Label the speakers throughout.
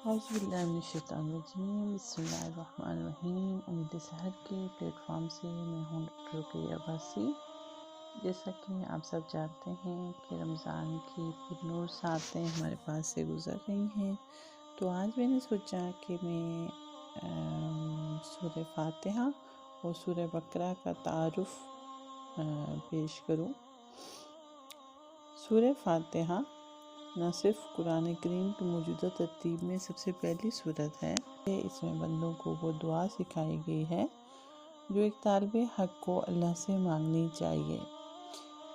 Speaker 1: اعوذ باللہ من الشیطان الرجیم، بسم اللہ الرحمن الرحیم۔ امید سحر کے پلیٹ فارم سے میں ہوں ڈاکٹر رقیہ عباسی۔ جیسا کہ آپ سب جانتے ہیں کہ رمضان کی پرنور ساتیں ہمارے پاس سے گزر رہی ہیں، تو آج میں نے سوچا کہ میں سورہ فاتحہ اور سورہ بقرہ کا تعارف پیش کروں۔ سورہ فاتحہ نہ صرف قرآن کریم کی موجودہ ترتیب میں سب سے پہلی سورت ہے، اس میں بندوں کو وہ دعا سکھائی گئی ہے جو ایک طالب حق کو اللہ سے مانگنی چاہیے،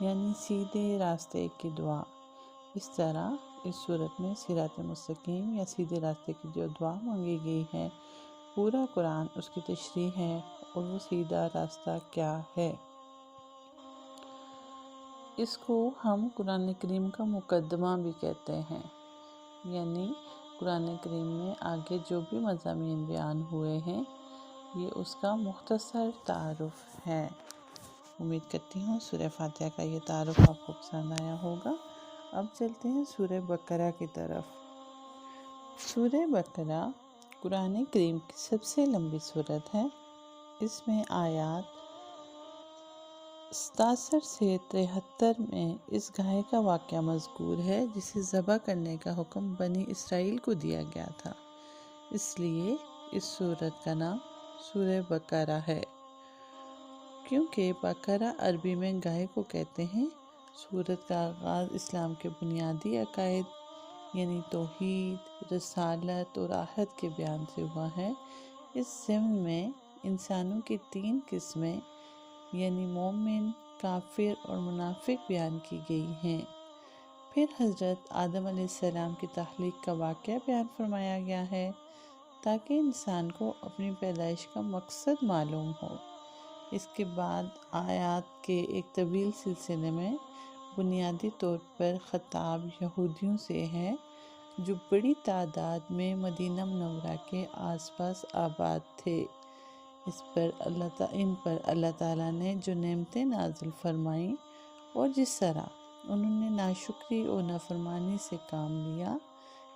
Speaker 1: یعنی سیدھے راستے کی دعا۔ اس طرح اس سورت میں صراط مستقیم یا سیدھے راستے کی جو دعا مانگی گئی ہے، پورا قرآن اس کی تشریح ہے اور وہ سیدھا راستہ کیا ہے۔ اس کو ہم قرآن کریم کا مقدمہ بھی کہتے ہیں، یعنی قرآن کریم میں آگے جو بھی مضامین بیان ہوئے ہیں یہ اس کا مختصر تعارف ہے۔ امید کرتی ہوں سورہ فاتحہ کا یہ تعارف آپ کو پسند آیا ہوگا۔ اب چلتے ہیں سورہ بقرہ کی طرف۔ سورہ بقرہ قرآن کریم کی سب سے لمبی سورت ہے۔ اس میں آیات 67 سے 73 میں اس گائے کا واقعہ مذکور ہے جسے ذبح کرنے کا حکم بنی اسرائیل کو دیا گیا تھا، اس لیے اس سورت کا نام سورہ بقرہ ہے۔ کیونکہ بقرہ عربی میں گائے کو کہتے ہیں، سورت کا آغاز اسلام کے بنیادی عقائد یعنی توحید، رسالت اور آخرت کے بیان سے ہوا ہے۔ اس ضمن میں انسانوں کی 3 قسمیں یعنی مومن، کافر اور منافق بیان کی گئی ہیں۔ پھر حضرت آدم علیہ السلام کی تخلیق کا واقعہ بیان فرمایا گیا ہے تاکہ انسان کو اپنی پیدائش کا مقصد معلوم ہو۔ اس کے بعد آیات کے ایک طویل سلسلے میں بنیادی طور پر خطاب یہودیوں سے ہے جو بڑی تعداد میں مدینہ منورہ کے آس پاس آباد تھے۔ ان پر اللہ تعالیٰ نے جو نعمتیں نازل فرمائیں اور جس طرح انہوں نے ناشکری اور نافرمانی سے کام لیا،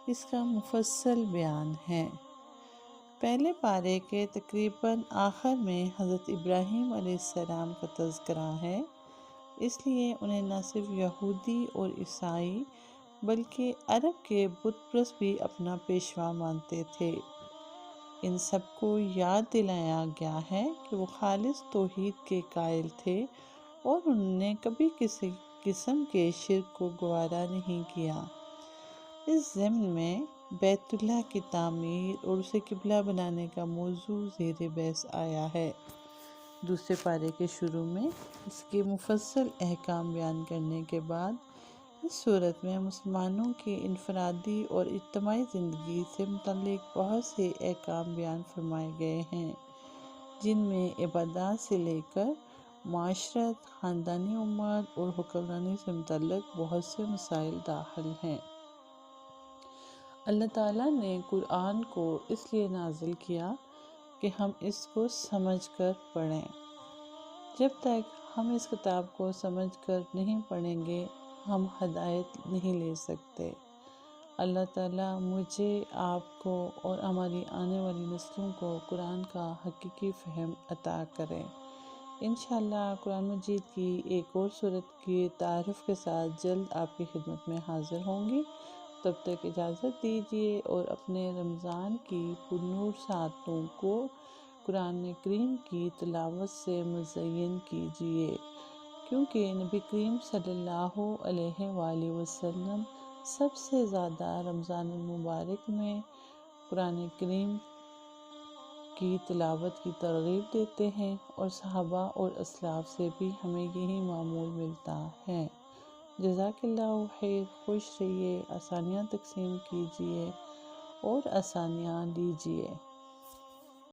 Speaker 1: اس کا مفصل بیان ہے۔ پہلے پارے کے تقریباً آخر میں حضرت ابراہیم علیہ السلام کا تذکرہ ہے، اس لیے انہیں نہ صرف یہودی اور عیسائی بلکہ عرب کے بت پرست بھی اپنا پیشوا مانتے تھے۔ ان سب کو یاد دلایا گیا ہے کہ وہ خالص توحید کے قائل تھے اور انہوں نے کبھی کسی قسم کے شرک کو گوارا نہیں کیا۔ اس ضمن میں بیت اللہ کی تعمیر اور اسے قبلہ بنانے کا موضوع زیر بحث آیا ہے۔ دوسرے پارے کے شروع میں اس کے مفصل احکام بیان کرنے کے بعد اس سورت میں مسلمانوں کی انفرادی اور اجتماعی زندگی سے متعلق بہت سے احکام بیان فرمائے گئے ہیں، جن میں عبادات سے لے کر معاشرت، خاندانی امور اور حکمرانی سے متعلق بہت سے مسائل داخل ہیں۔ اللہ تعالیٰ نے قرآن کو اس لیے نازل کیا کہ ہم اس کو سمجھ کر پڑھیں۔ جب تک ہم اس کتاب کو سمجھ کر نہیں پڑھیں گے، ہم ہدایت نہیں لے سکتے۔ اللہ تعالیٰ مجھے، آپ کو اور ہماری آنے والی نسلوں کو قرآن کا حقیقی فہم عطا کرے۔ انشاءاللہ قرآن مجید کی ایک اور سورت کے تعارف کے ساتھ جلد آپ کی خدمت میں حاضر ہوں گی۔ تب تک اجازت دیجیے اور اپنے رمضان کی پرنور ساعتوں کو قرآن کریم کی تلاوت سے مزین کیجیے، کیونکہ نبی کریم صلی اللہ علیہ وآلہ وسلم سب سے زیادہ رمضان المبارک میں قرآن کریم کی تلاوت کی ترغیب دیتے ہیں، اور صحابہ اور اسلاف سے بھی ہمیں یہی معمول ملتا ہے۔ جزاک اللہ خیر۔ خوش رہیے، آسانیاں تقسیم کیجیے اور آسانیاں لیجیے۔